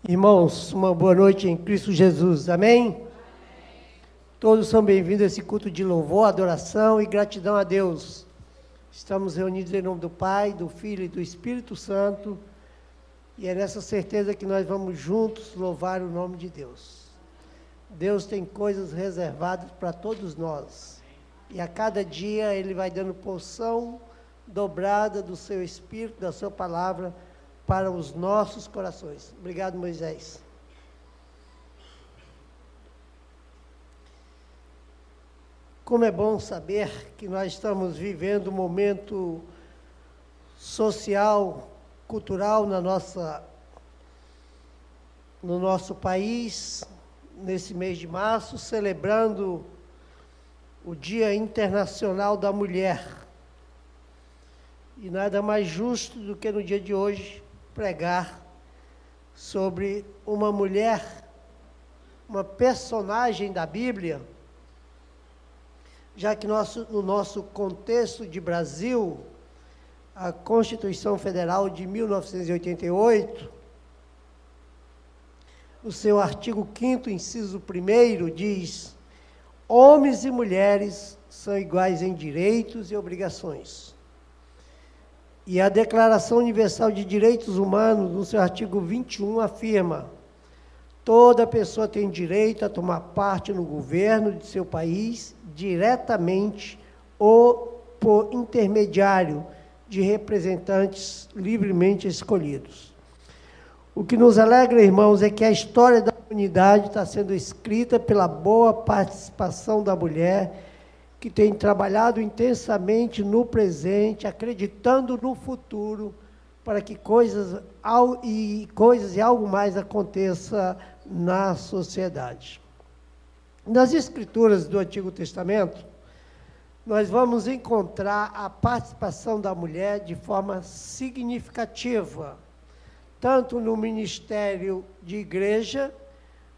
Irmãos, uma boa noite em Cristo Jesus, amém? Todos são bem-vindos a esse culto de louvor, adoração e gratidão a Deus. Estamos reunidos em nome do Pai, do Filho e do Espírito Santo, e é nessa certeza que nós vamos juntos louvar o nome de Deus. Deus tem coisas reservadas para todos nós, e a cada dia Ele vai dando porção dobrada do seu Espírito, da sua palavra, para os nossos corações. Obrigado, Moisés. Como é bom saber que nós estamos vivendo um momento social, cultural no nosso país, nesse mês de março, celebrando o Dia Internacional da Mulher. E nada mais justo do que no dia de hoje pregar sobre uma mulher, uma personagem da Bíblia, já que no nosso contexto de Brasil, a Constituição Federal de 1988, no seu artigo 5º, inciso 1º, diz: homens e mulheres são iguais em direitos e obrigações. E a Declaração Universal de Direitos Humanos, no seu artigo 21, afirma: toda pessoa tem direito a tomar parte no governo de seu país, diretamente ou por intermediário de representantes livremente escolhidos. O que nos alegra, irmãos, é que a história da humanidade está sendo escrita pela boa participação da mulher, que tem trabalhado intensamente no presente, acreditando no futuro, para que coisas e algo mais aconteça na sociedade. Nas Escrituras do Antigo Testamento, nós vamos encontrar a participação da mulher de forma significativa, tanto no ministério de igreja,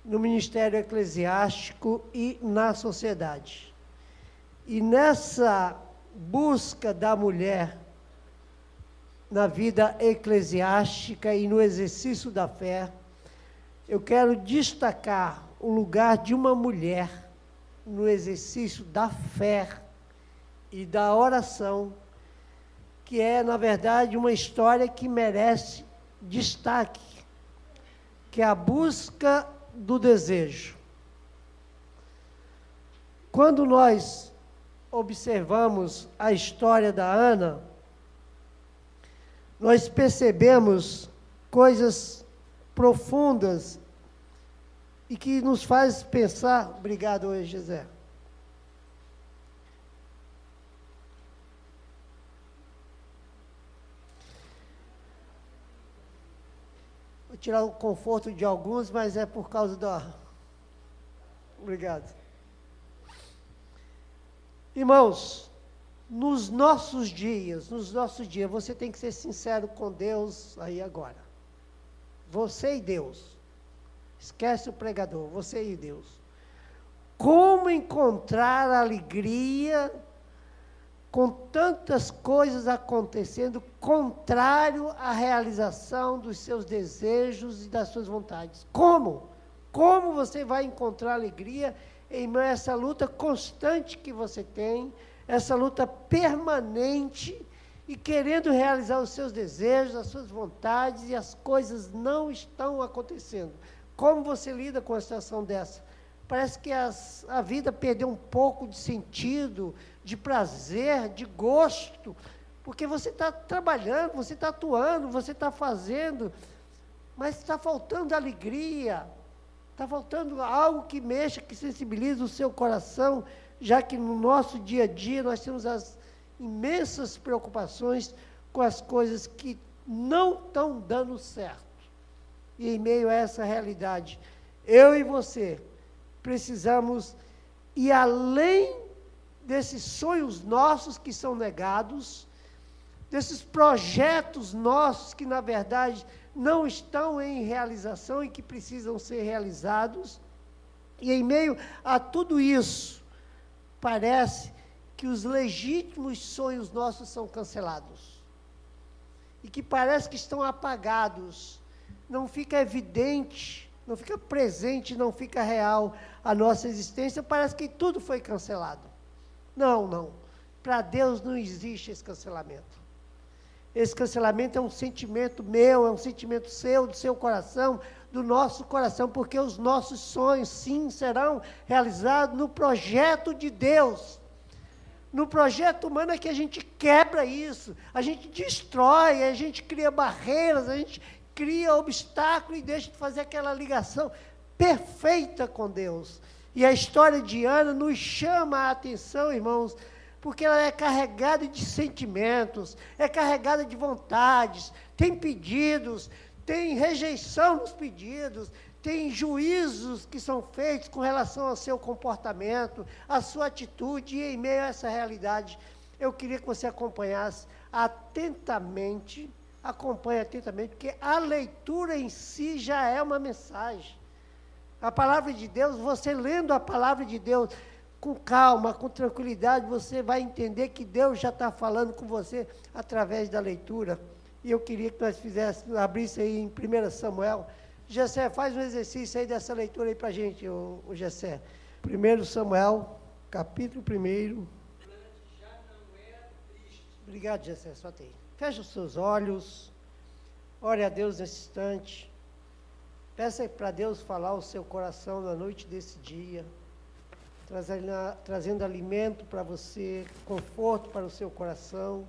no ministério eclesiástico e na sociedade. E nessa busca da mulher na vida eclesiástica e no exercício da fé, eu quero destacar o lugar de uma mulher no exercício da fé e da oração, que é, na verdade, uma história que merece destaque, que é a busca do desejo. Quando nós observamos a história da Ana, nós percebemos coisas profundas e que nos faz pensar. Obrigado, José. Vou tirar o conforto de alguns, mas é por causa da... Obrigado. Irmãos, nos nossos dias, você tem que ser sincero com Deus aí agora. Você e Deus. Esquece o pregador, você e Deus. Como encontrar alegria com tantas coisas acontecendo contrário à realização dos seus desejos e das suas vontades? Como? Como você vai encontrar alegria em meio a essa luta constante que você tem, essa luta permanente, e querendo realizar os seus desejos, as suas vontades, e as coisas não estão acontecendo? Como você lida com uma situação dessa? Parece que a vida perdeu um pouco de sentido, de prazer, de gosto, porque você está trabalhando, você está atuando, você está fazendo, mas está faltando alegria, está faltando algo que mexa, que sensibilize o seu coração, já que no nosso dia a dia nós temos as imensas preocupações com as coisas que não estão dando certo. E em meio a essa realidade, eu e você precisamos ir além desses sonhos nossos que são negados, desses projetos nossos que, na verdade, não estão em realização e que precisam ser realizados. E em meio a tudo isso, parece que os legítimos sonhos nossos são cancelados. E que parece que estão apagados. não fica evidente, não fica presente, não fica real a nossa existência, parece que tudo foi cancelado. Não, não. Para Deus não existe esse cancelamento. Esse cancelamento é um sentimento meu, é um sentimento seu, do seu coração, do nosso coração, porque os nossos sonhos, sim, serão realizados no projeto de Deus. No projeto humano é que a gente quebra isso, a gente destrói, a gente cria barreiras, a gente cria obstáculos e deixa de fazer aquela ligação perfeita com Deus. E a história de Ana nos chama a atenção, irmãos, porque ela é carregada de sentimentos, é carregada de vontades, tem pedidos, tem rejeição nos pedidos, tem juízos que são feitos com relação ao seu comportamento, à sua atitude, e em meio a essa realidade, eu queria que você acompanhasse atentamente, acompanhe atentamente, porque a leitura em si já é uma mensagem. A palavra de Deus, você lendo a palavra de Deus com calma, com tranquilidade, você vai entender que Deus já está falando com você através da leitura. E eu queria que nós abrisse aí em 1 Samuel. Gessé, faz um exercício aí dessa leitura aí para a gente, o Gessé. 1 Samuel, capítulo 1. Obrigado, Gessé, só tem. Feche os seus olhos, ore a Deus nesse instante. Peça para Deus falar o seu coração na noite desse dia, trazendo alimento para você, conforto para o seu coração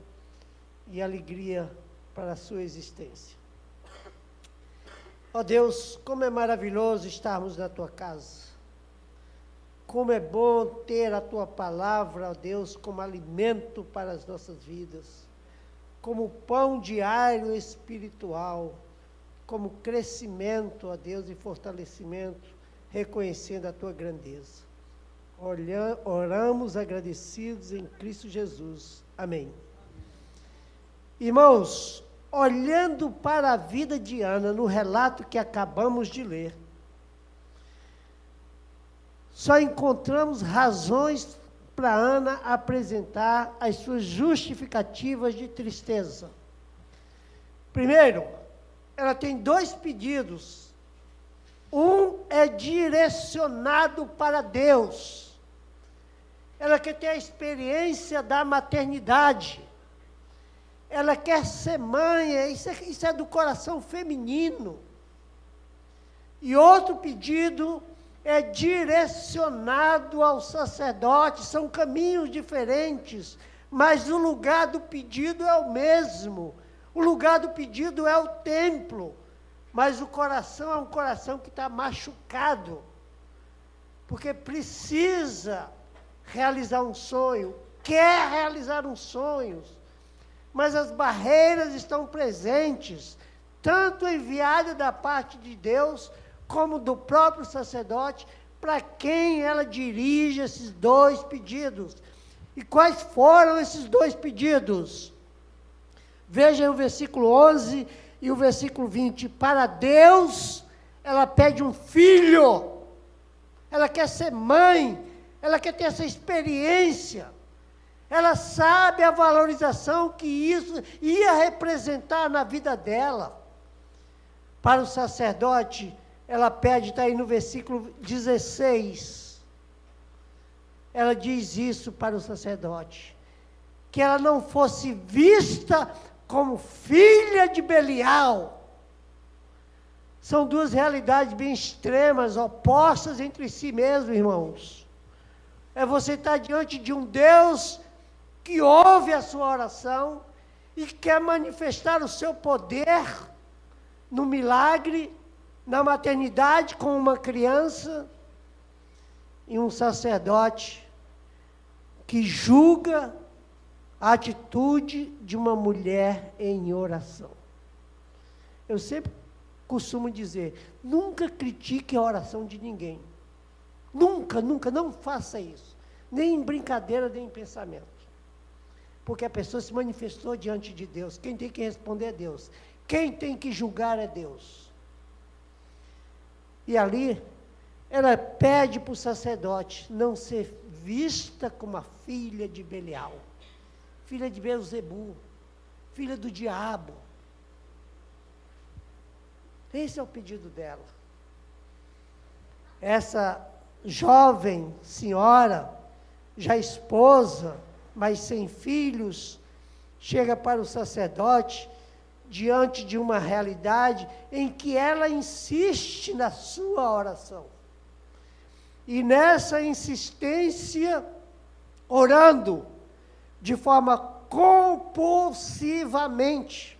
e alegria para a sua existência. Ó Deus, como é maravilhoso estarmos na Tua casa. Como é bom ter a Tua palavra, ó Deus, como alimento para as nossas vidas, como pão diário espiritual, como crescimento, ó Deus, e fortalecimento, reconhecendo a Tua grandeza. Oramos agradecidos em Cristo Jesus. Amém. Irmãos, olhando para a vida de Ana, no relato que acabamos de ler, só encontramos razões para Ana apresentar as suas justificativas de tristeza. Primeiro, ela tem 2 pedidos. Um é direcionado para Deus. Ela quer ter a experiência da maternidade. Ela quer ser mãe, isso é do coração feminino. E outro pedido é direcionado ao sacerdote, são caminhos diferentes, mas o lugar do pedido é o mesmo. O lugar do pedido é o templo, mas o coração é um coração que está machucado, porque precisa realizar um sonho, quer realizar um sonho, mas as barreiras estão presentes, tanto enviada da parte de Deus, como do próprio sacerdote, para quem ela dirige esses 2 pedidos. E quais foram esses 2 pedidos? Vejam o versículo 11 e o versículo 20. Para Deus, ela pede um filho, ela quer ser mãe, ela quer ter essa experiência, ela sabe a valorização que isso ia representar na vida dela. Para o sacerdote, ela pede, está aí no versículo 16, ela diz isso para o sacerdote, que ela não fosse vista como filha de Belial. São 2 realidades bem extremas, opostas entre si mesmo, irmãos. É você estar diante de um Deus que ouve a sua oração e quer manifestar o seu poder no milagre, na maternidade com uma criança, e um sacerdote que julga a atitude de uma mulher em oração. Eu sempre costumo dizer, nunca critique a oração de ninguém. Nunca, nunca, não faça isso. Nem em brincadeira, nem em pensamento. Porque a pessoa se manifestou diante de Deus. Quem tem que responder é Deus. Quem tem que julgar é Deus. E ali, ela pede para o sacerdote não ser vista como a filha de Belial, filha de Beelzebu, filha do diabo. Esse é o pedido dela. Essa jovem senhora, já esposa, mas sem filhos, chega para o sacerdote diante de uma realidade em que ela insiste na sua oração. E nessa insistência, orando de forma compulsivamente,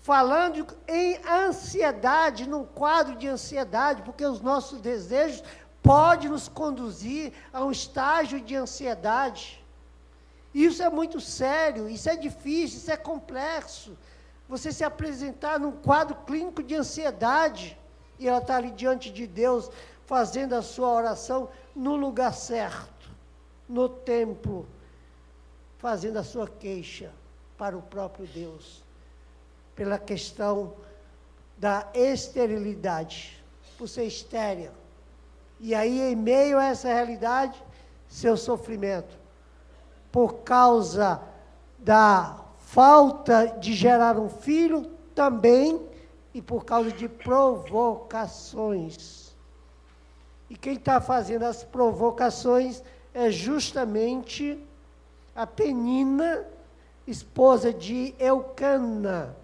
falando em ansiedade, num quadro de ansiedade, porque os nossos desejos podem nos conduzir a um estágio de ansiedade. Isso é muito sério, isso é difícil, isso é complexo. Você se apresentar num quadro clínico de ansiedade, e ela está ali diante de Deus, fazendo a sua oração no lugar certo, no templo, fazendo a sua queixa para o próprio Deus, pela questão da esterilidade, por ser estéril. E aí, em meio a essa realidade, seu sofrimento, por causa da falta de gerar um filho, também, e por causa de provocações. E quem está fazendo as provocações é justamente a Penina, esposa de Eucana,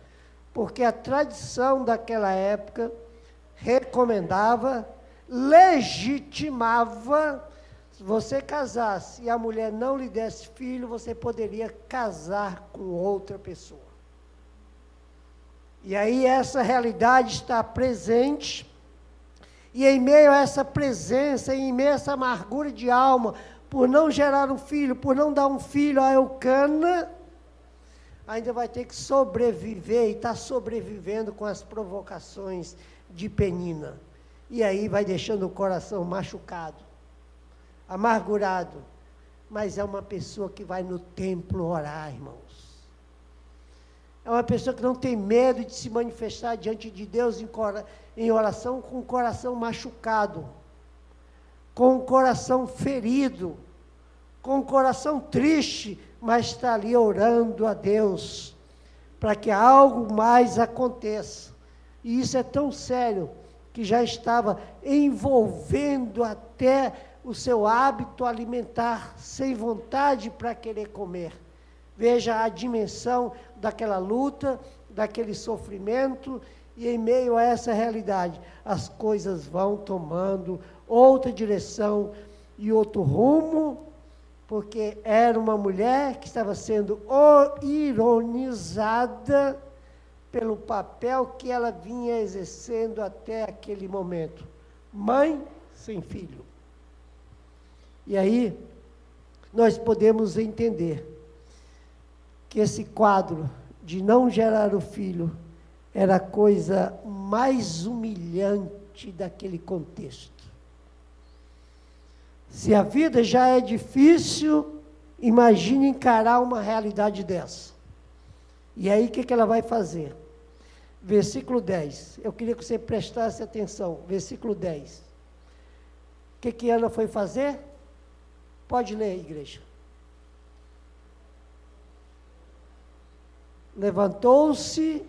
porque a tradição daquela época recomendava, legitimava, se você casasse e a mulher não lhe desse filho, você poderia casar com outra pessoa. E aí essa realidade está presente, e em meio a essa presença, em meio a essa amargura de alma, por não gerar um filho, por não dar um filho a Eucana, ainda vai ter que sobreviver, e está sobrevivendo com as provocações de Penina. E aí vai deixando o coração machucado, amargurado, mas é uma pessoa que vai no templo orar, irmãos. É uma pessoa que não tem medo de se manifestar diante de Deus em oração, com o coração machucado, com o coração ferido, com o coração triste, mas está ali orando a Deus, para que algo mais aconteça. E isso é tão sério, que já estava envolvendo até o seu hábito alimentar, sem vontade para querer comer. Veja a dimensão daquela luta, daquele sofrimento, e em meio a essa realidade, as coisas vão tomando outra direção e outro rumo, porque era uma mulher que estava sendo ironizada pelo papel que ela vinha exercendo até aquele momento. Mãe sem filho. E aí, nós podemos entender que esse quadro de não gerar o filho era a coisa mais humilhante daquele contexto. Se a vida já é difícil, imagine encarar uma realidade dessa. E aí, o que ela vai fazer? Versículo 10. Eu queria que você prestasse atenção. Versículo 10. O que Ana foi fazer? Pode ler, igreja. Levantou-se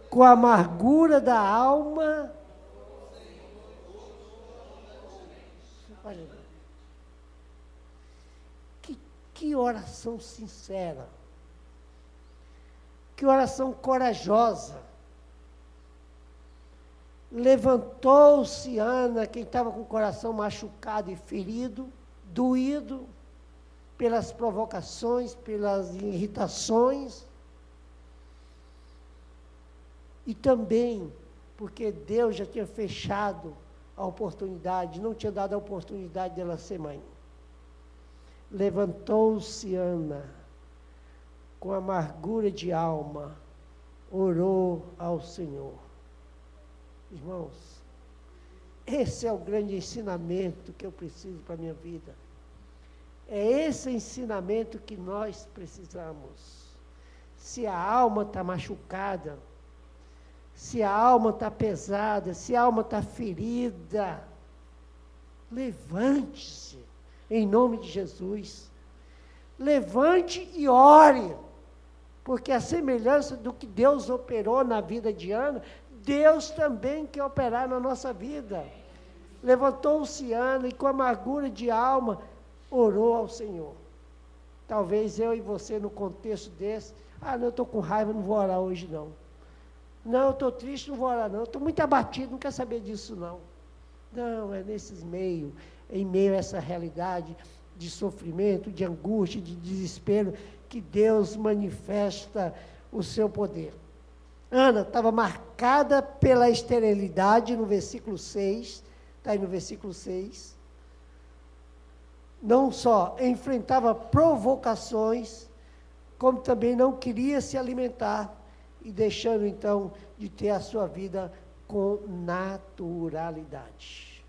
com a amargura da alma. Que oração sincera. Que oração corajosa. Levantou-se Ana, quem estava com o coração machucado e ferido, doído pelas provocações, pelas irritações, e também porque Deus já tinha fechado a oportunidade, não tinha dado a oportunidade dela ser mãe. Levantou-se Ana, com amargura de alma, orou ao Senhor. Irmãos, esse é o grande ensinamento que eu preciso para a minha vida. É esse ensinamento que nós precisamos. Se a alma está machucada, se a alma está pesada, se a alma está ferida, levante-se, em nome de Jesus. Levante e ore. Porque a semelhança do que Deus operou na vida de Ana, Deus também quer operar na nossa vida. Levantou-se Ana e com amargura de alma orou ao Senhor. Talvez eu e você no contexto desse, não, eu estou com raiva, não vou orar hoje não. Não, eu estou triste, não vou orar não. Estou muito abatido, não quero saber disso não. Não, é em meio a essa realidade de sofrimento, de angústia, de desespero, que Deus manifesta o seu poder. Ana estava marcada pela esterilidade no versículo 6, está aí no versículo 6. Não só enfrentava provocações, como também não queria se alimentar, e deixando então de ter a sua vida com naturalidade.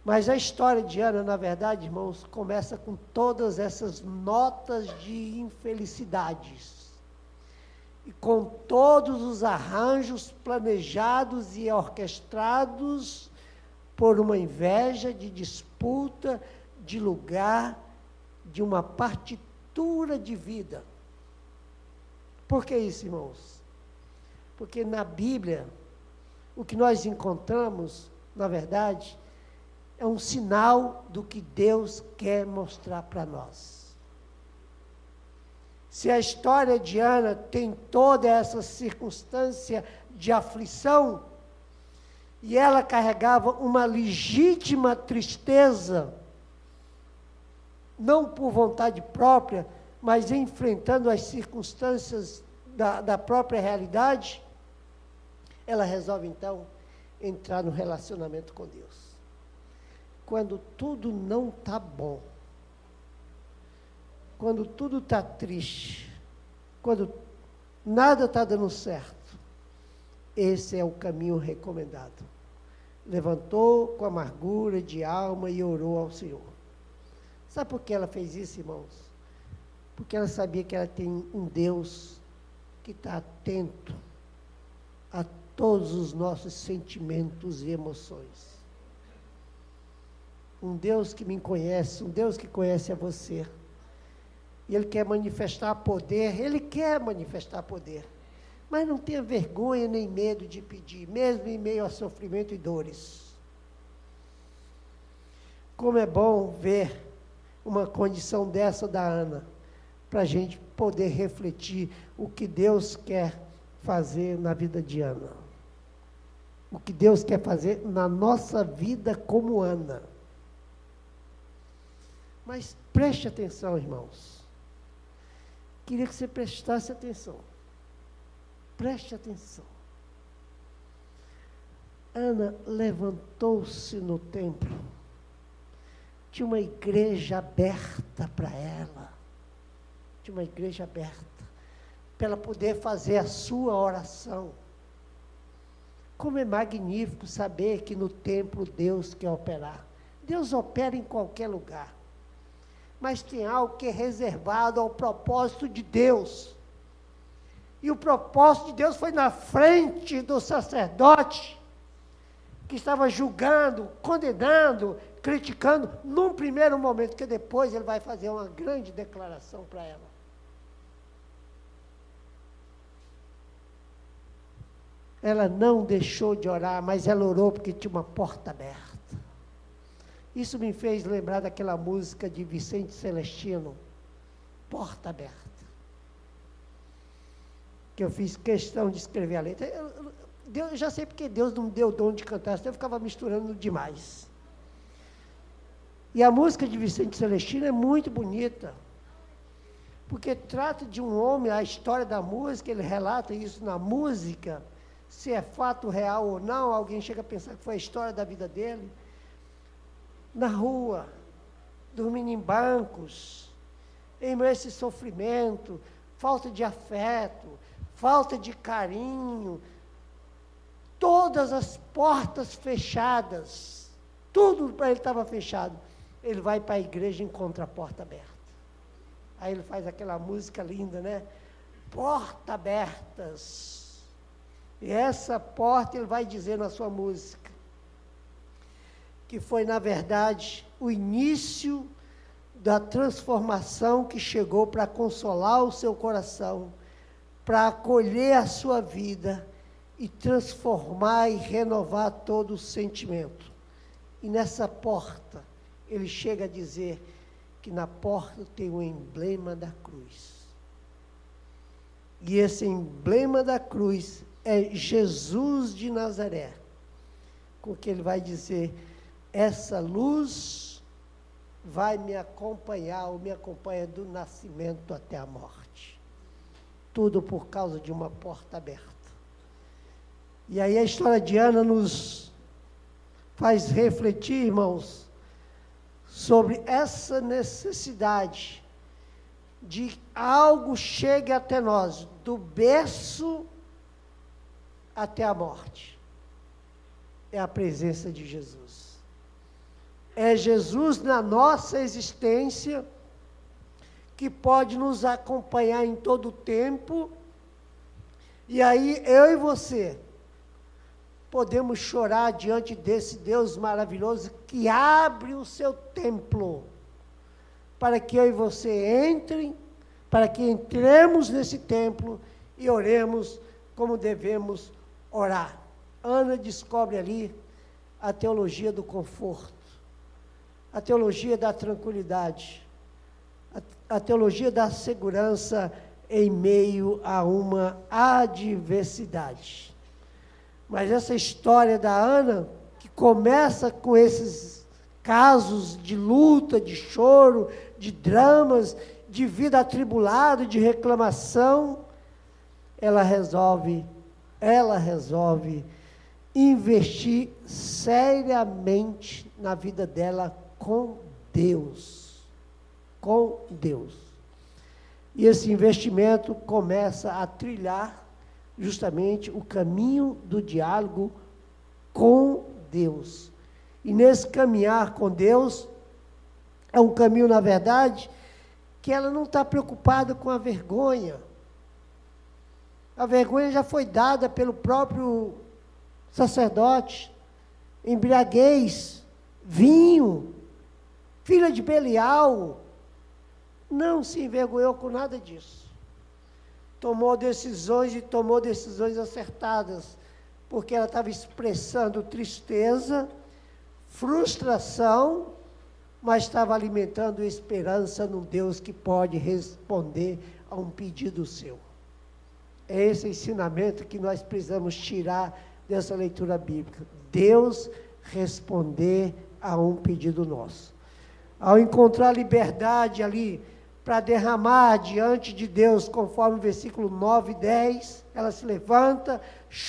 Mas a história de Ana, na verdade, irmãos, começa com todas essas notas de infelicidades. E com todos os arranjos planejados e orquestrados por uma inveja de disputa de lugar, de uma partitura de vida. Por que isso, irmãos? Porque na Bíblia, o que nós encontramos, na verdade, é um sinal do que Deus quer mostrar para nós. Se a história de Ana tem toda essa circunstância de aflição, e ela carregava uma legítima tristeza, não por vontade própria, mas enfrentando as circunstâncias da própria realidade, ela resolve então entrar no relacionamento com Deus. Quando tudo não está bom, quando tudo está triste, quando nada está dando certo, esse é o caminho recomendado. Levantou com amargura de alma e orou ao Senhor. Sabe por que ela fez isso, irmãos? Porque ela sabia que ela tem um Deus que está atento a todos os nossos sentimentos e emoções. Um Deus que me conhece, um Deus que conhece a você. E Ele quer manifestar poder, Ele quer manifestar poder. Mas não tenha vergonha nem medo de pedir, mesmo em meio a sofrimento e dores. Como é bom ver uma condição dessa da Ana, para a gente poder refletir o que Deus quer fazer na vida de Ana. O que Deus quer fazer na nossa vida como Ana. Mas preste atenção, irmãos. Queria que você prestasse atenção. Preste atenção. Ana levantou-se no templo. Tinha uma igreja aberta para ela. Tinha uma igreja aberta. Para ela poder fazer a sua oração. Como é magnífico saber que no templo Deus quer operar. Deus opera em qualquer lugar. Mas tem algo que é reservado ao propósito de Deus. E o propósito de Deus foi na frente do sacerdote, que estava julgando, condenando, criticando, num primeiro momento, que depois ele vai fazer uma grande declaração para ela. Ela não deixou de orar, mas ela orou porque tinha uma porta aberta. Isso me fez lembrar daquela música de Vicente Celestino, Porta Aberta. Que eu fiz questão de escrever a letra. Eu já sei porque Deus não me deu o dom de cantar, senão eu ficava misturando demais. E a música de Vicente Celestino é muito bonita, porque trata de um homem, a história da música, ele relata isso na música, se é fato real ou não, alguém chega a pensar que foi a história da vida dele, na rua, dormindo em bancos, em meio a esse sofrimento, falta de afeto, falta de carinho, todas as portas fechadas, tudo para ele estava fechado. Ele vai para a igreja e encontra a porta aberta. Aí ele faz aquela música linda, né? Portas abertas. E essa porta ele vai dizer na sua música, que foi, na verdade, o início da transformação que chegou para consolar o seu coração, para acolher a sua vida e transformar e renovar todo o sentimento. E nessa porta, ele chega a dizer que na porta tem o emblema da cruz. E esse emblema da cruz é Jesus de Nazaré, com que ele vai dizer, essa luz vai me acompanhar, ou me acompanha do nascimento até a morte. Tudo por causa de uma porta aberta. E aí a história de Ana nos faz refletir, irmãos, sobre essa necessidade de algo chegue até nós, do berço até a morte. É a presença de Jesus. É Jesus na nossa existência, que pode nos acompanhar em todo o tempo, e aí eu e você podemos chorar diante desse Deus maravilhoso que abre o seu templo, para que eu e você entrem, para que entremos nesse templo e oremos como devemos orar. Ana descobre ali a teologia do conforto, a teologia da tranquilidade, a teologia da segurança em meio a uma adversidade. Mas essa história da Ana, que começa com esses casos de luta, de choro, de dramas, de vida atribulada, de reclamação, ela resolve investir seriamente na vida dela com Deus. Com Deus. E esse investimento começa a trilhar justamente o caminho do diálogo com Deus. E nesse caminhar com Deus, é um caminho, na verdade, que ela não está preocupada com a vergonha. A vergonha já foi dada pelo próprio sacerdote. Embriaguez, vinho, filha de Belial, não se envergonhou com nada disso. Tomou decisões e tomou decisões acertadas, porque ela estava expressando tristeza, frustração, mas estava alimentando esperança num Deus que pode responder a um pedido seu. É esse ensinamento que nós precisamos tirar dessa leitura bíblica. Deus responder a um pedido nosso. Ao encontrar liberdade ali, para derramar diante de Deus, conforme o versículo 9 e 10, ela se levanta,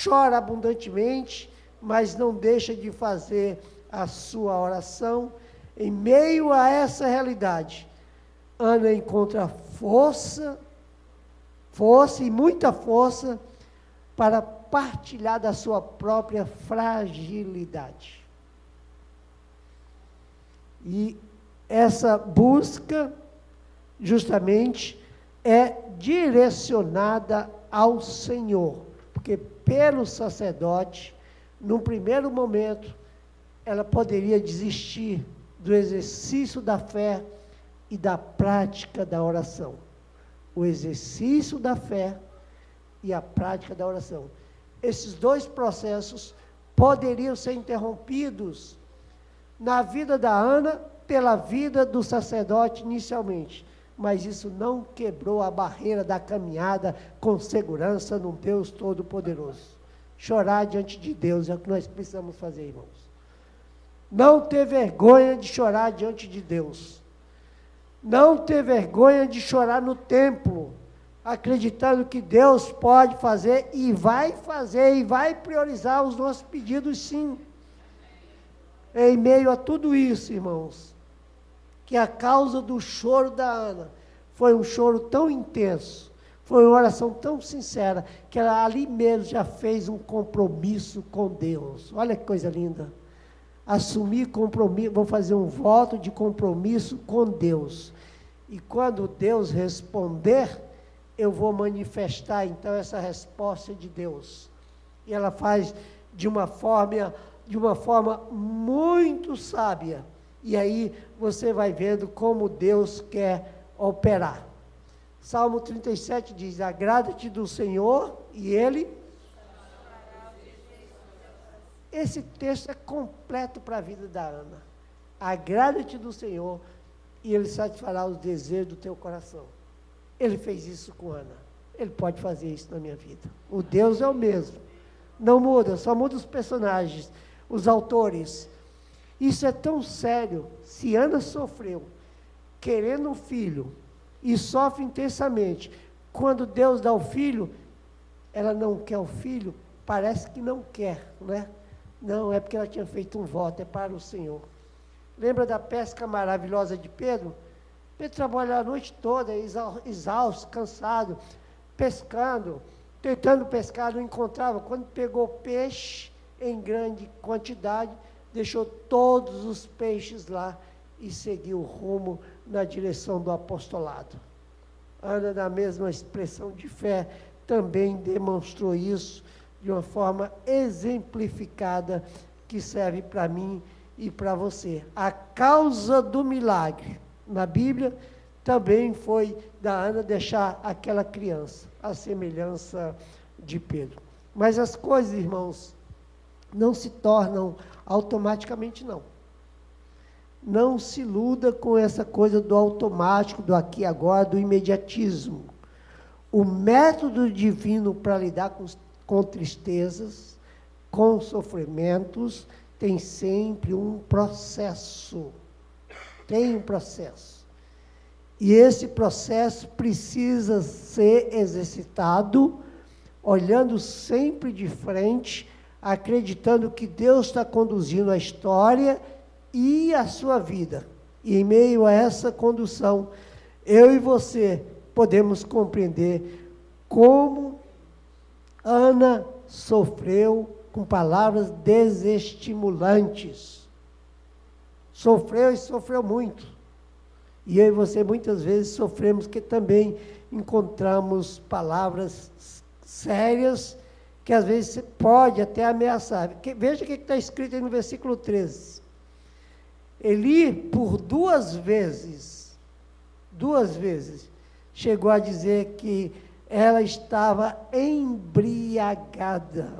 chora abundantemente, mas não deixa de fazer a sua oração. Em meio a essa realidade, Ana encontra força e muita força para partilhar da sua própria fragilidade. E essa busca, justamente, é direcionada ao Senhor, porque pelo sacerdote, num primeiro momento, ela poderia desistir do exercício da fé e da prática da oração. O exercício da fé e a prática da oração. Esses dois processos poderiam ser interrompidos na vida da Ana pela vida do sacerdote inicialmente, mas isso não quebrou a barreira da caminhada com segurança num Deus Todo-Poderoso. Chorar diante de Deus é o que nós precisamos fazer, irmãos. Não ter vergonha de chorar diante de Deus. Não ter vergonha de chorar no templo, acreditando que Deus pode fazer e vai priorizar os nossos pedidos, sim. Em meio a tudo isso, irmãos, que a causa do choro da Ana foi um choro tão intenso, foi uma oração tão sincera, que ela ali mesmo já fez um compromisso com Deus. Olha que coisa linda. Assumir compromisso, vou fazer um voto de compromisso com Deus. E quando Deus responder, eu vou manifestar então essa resposta de Deus. E ela faz de uma forma muito sábia. E aí você vai vendo como Deus quer operar. Salmo 37 diz: agrada-te do Senhor e Ele... Esse texto é completo para a vida da Ana. Agrada-te do Senhor e Ele satisfará os desejos do teu coração. Ele fez isso com Ana. Ele pode fazer isso na minha vida. O Deus é o mesmo. Não muda, só muda os personagens, os autores. Isso é tão sério. Se Ana sofreu querendo um filho e sofre intensamente, quando Deus dá o filho, ela não quer o filho, parece que não quer, né? Não, é porque ela tinha feito um voto, é para o Senhor. Lembra da pesca maravilhosa de Pedro? Pedro trabalhou a noite toda, exausto, cansado, pescando, tentando pescar, não encontrava. Quando pegou peixe em grande quantidade, deixou todos os peixes lá e seguiu rumo na direção do apostolado. Ana, na mesma expressão de fé, também demonstrou isso de uma forma exemplificada, que serve para mim e para você. A causa do milagre na Bíblia também foi da Ana deixar aquela criança, a semelhança de Pedro. Mas as coisas, irmãos, não se tornam automaticamente, não. Não se iluda com essa coisa do automático, do aqui e agora, do imediatismo. O método divino para lidar com tristezas, com sofrimentos, tem sempre um processo. Tem um processo. E esse processo precisa ser exercitado, olhando sempre de frente, acreditando que Deus está conduzindo a história e a sua vida. E em meio a essa condução, eu e você podemos compreender como Ana sofreu com palavras desestimulantes. Sofreu e sofreu muito. E eu e você muitas vezes sofremos, que também encontramos palavras sérias, que às vezes você pode até ameaçar. Veja o que está escrito aí no versículo 13. Eli, por duas vezes, chegou a dizer que ela estava embriagada.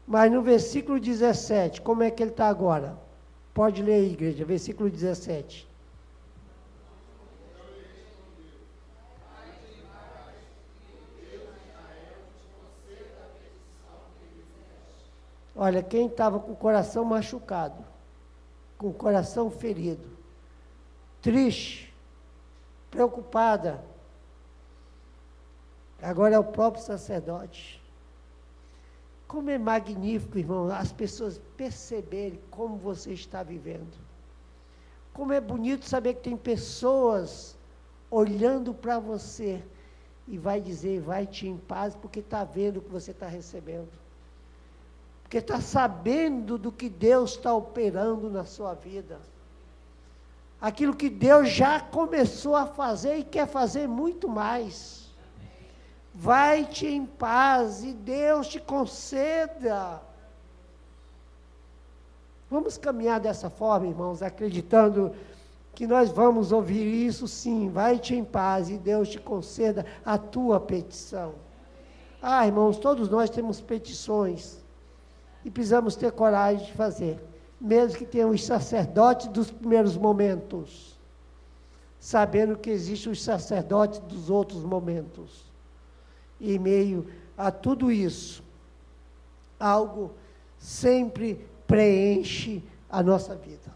Mas no versículo 17, como é que ele está agora? Pode ler aí, igreja, versículo 17. Olha, quem estava com o coração machucado, com o coração ferido, triste, preocupada, agora é o próprio sacerdote. Como é magnífico, irmão, as pessoas perceberem como você está vivendo. Como é bonito saber que tem pessoas olhando para você e vai dizer, vai-te em paz, porque está vendo o que você está recebendo. Porque está sabendo do que Deus está operando na sua vida. Aquilo que Deus já começou a fazer e quer fazer muito mais. Vai-te em paz e Deus te conceda. Vamos caminhar dessa forma, irmãos, acreditando que nós vamos ouvir isso sim. Vai-te em paz e Deus te conceda a tua petição. Ah, irmãos, todos nós temos petições e precisamos ter coragem de fazer, mesmo que tenham os sacerdotes dos primeiros momentos, sabendo que existem os sacerdotes dos outros momentos. E em meio a tudo isso, algo sempre preenche a nossa vida.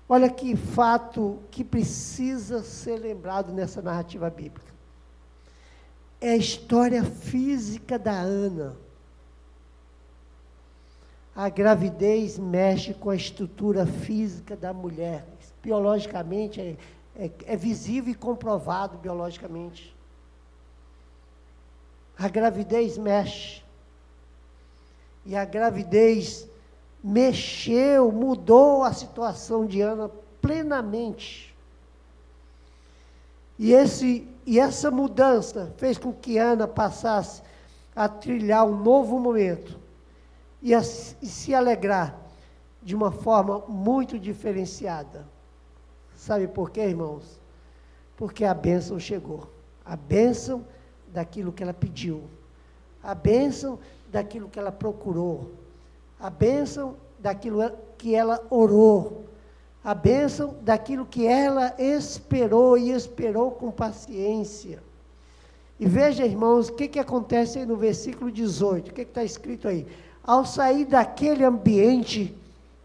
Olha que fato que precisa ser lembrado nessa narrativa bíblica. É a história física da Ana. A gravidez mexe com a estrutura física da mulher. Biologicamente, é visível e comprovado biologicamente. A gravidez mexe. E a gravidez mexeu, mudou a situação de Ana plenamente. E essa mudança fez com que Ana passasse a trilhar um novo momento e se alegrar de uma forma muito diferenciada. Sabe por quê, irmãos? Porque a bênção chegou. A bênção daquilo que ela pediu. A bênção daquilo que ela procurou. A bênção daquilo que ela orou. A bênção daquilo que ela esperou e esperou com paciência. E veja, irmãos, o que acontece aí no versículo 18, o que está escrito aí? Ao sair daquele ambiente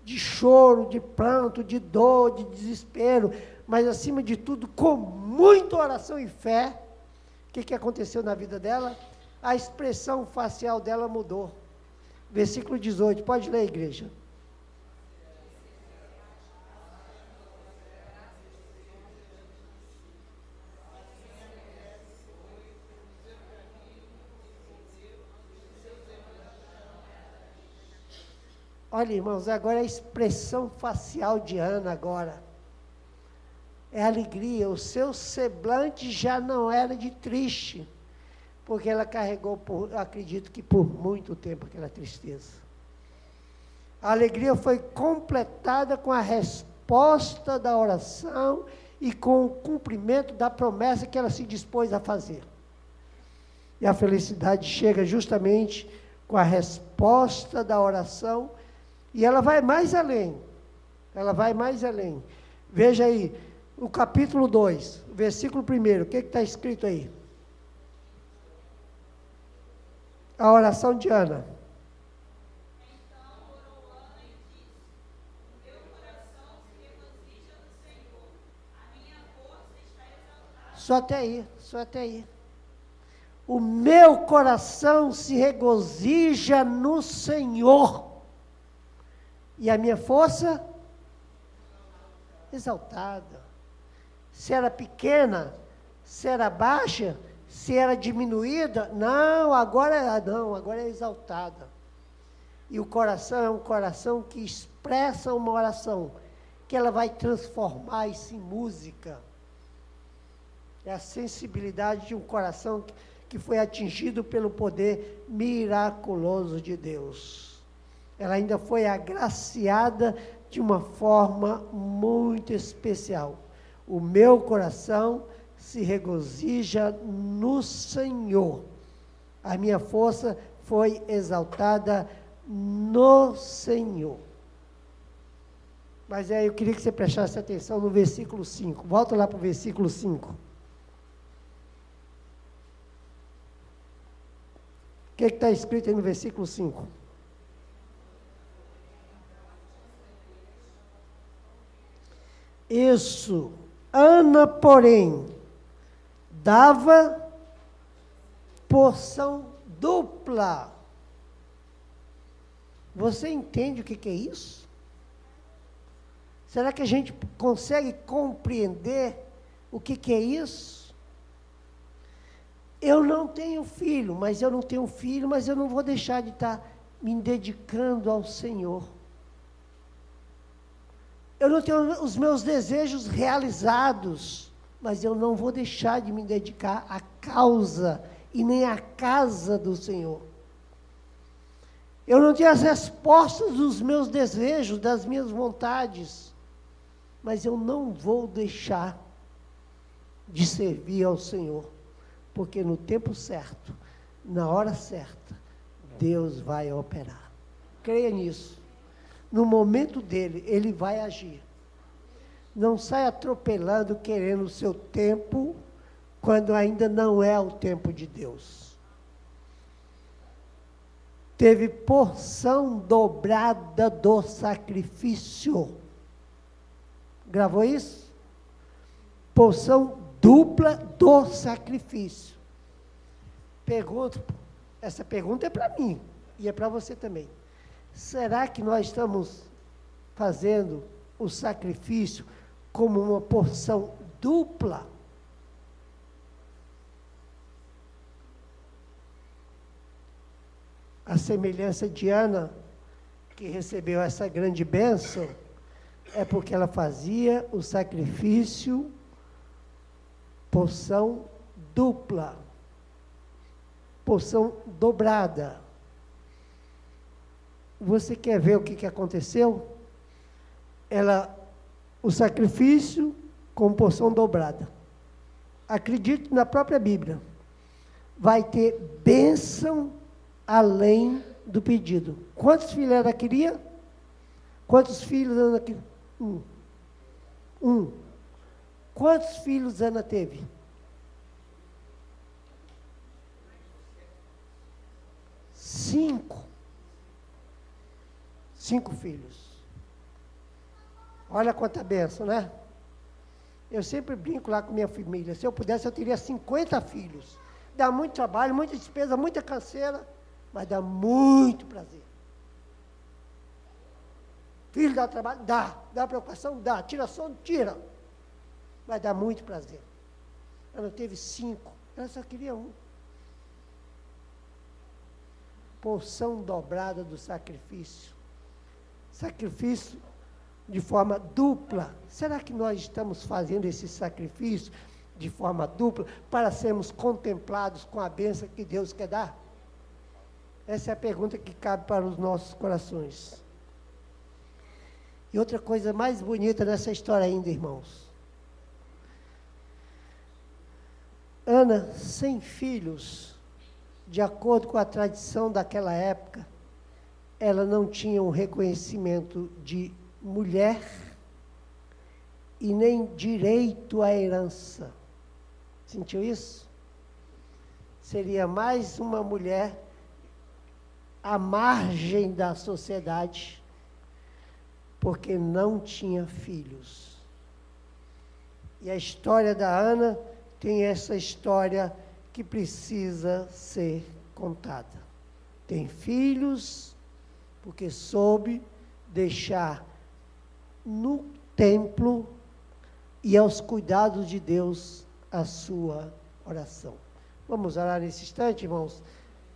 de choro, de pranto, de dor, de desespero, mas acima de tudo, com muita oração e fé, o que aconteceu na vida dela? A expressão facial dela mudou. Versículo 18, pode ler, igreja. Olha, irmãos, agora é a expressão facial de Ana agora. É alegria, o seu semblante já não era de triste, porque ela carregou, acredito que por muito tempo, aquela tristeza. A alegria foi completada com a resposta da oração e com o cumprimento da promessa que ela se dispôs a fazer. E a felicidade chega justamente com a resposta da oração. E ela vai mais além. Ela vai mais além. Veja aí, o capítulo 2, versículo 1, o que está escrito aí? A oração de Ana. Então orou Ana e disse: meu coração se regozija no Senhor, a minha força está exaltada. Só até aí, só até aí. O meu coração se regozija no Senhor. E a minha força? Exaltada. Se era pequena, se era baixa, se era diminuída, agora é exaltada. E o coração é um coração que expressa uma oração, que ela vai transformar isso em música. É a sensibilidade de um coração que foi atingido pelo poder miraculoso de Deus. Ela ainda foi agraciada de uma forma muito especial. O meu coração se regozija no Senhor. A minha força foi exaltada no Senhor. Mas eu queria que você prestasse atenção no versículo 5. Volta lá para o versículo 5. O que está escrito aí no versículo 5? Isso. Ana, porém, dava porção dupla. Você entende o que é isso? Será que a gente consegue compreender o que é isso? Eu não tenho filho, mas eu não vou deixar de estar me dedicando ao Senhor. Eu não tenho os meus desejos realizados, mas eu não vou deixar de me dedicar à causa e nem à casa do Senhor. Eu não tenho as respostas dos meus desejos, das minhas vontades, mas eu não vou deixar de servir ao Senhor, porque no tempo certo, na hora certa, Deus vai operar. Creia nisso. No momento dele, ele vai agir. Não sai atropelando, querendo o seu tempo, quando ainda não é o tempo de Deus. Teve porção dobrada do sacrifício. Gravou isso? Porção dupla do sacrifício. Pergunto, essa pergunta é para mim, e é para você também. Será que nós estamos fazendo o sacrifício como uma porção dupla? A semelhança de Ana, que recebeu essa grande bênção, é porque ela fazia o sacrifício porção dupla, porção dobrada. Você quer ver o que aconteceu? o sacrifício com porção dobrada. Acredito na própria Bíblia. Vai ter bênção além do pedido. Quantos filhos ela queria? Quantos filhos Ana queria? Um. Quantos filhos Ana teve? 5. 5 filhos. Olha quanta bênção, né? Eu sempre brinco lá com minha família. Se eu pudesse, eu teria 50 filhos. Dá muito trabalho, muita despesa, muita canseira, mas dá muito prazer. Filho dá trabalho? Dá. Dá preocupação? Dá. Tira sono? Tira. Mas dá muito prazer. Ela não teve 5, ela só queria 1. Porção dobrada do sacrifício. Sacrifício de forma dupla. Será que nós estamos fazendo esse sacrifício de forma dupla para sermos contemplados com a bênção que Deus quer dar? Essa é a pergunta que cabe para os nossos corações. E outra coisa mais bonita nessa história ainda, irmãos. Ana, sem filhos, de acordo com a tradição daquela época, ela não tinha um reconhecimento de mulher e nem direito à herança. Sentiu isso? Seria mais uma mulher à margem da sociedade, porque não tinha filhos. E a história da Ana tem essa história que precisa ser contada. Tem filhos, porque soube deixar no templo e aos cuidados de Deus a sua oração. Vamos orar nesse instante, irmãos?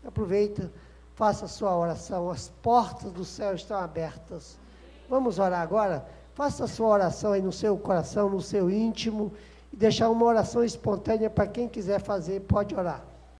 Aproveita, faça a sua oração, as portas do céu estão abertas. Vamos orar agora? Faça a sua oração aí no seu coração, no seu íntimo, e deixar uma oração espontânea para quem quiser fazer, pode orar.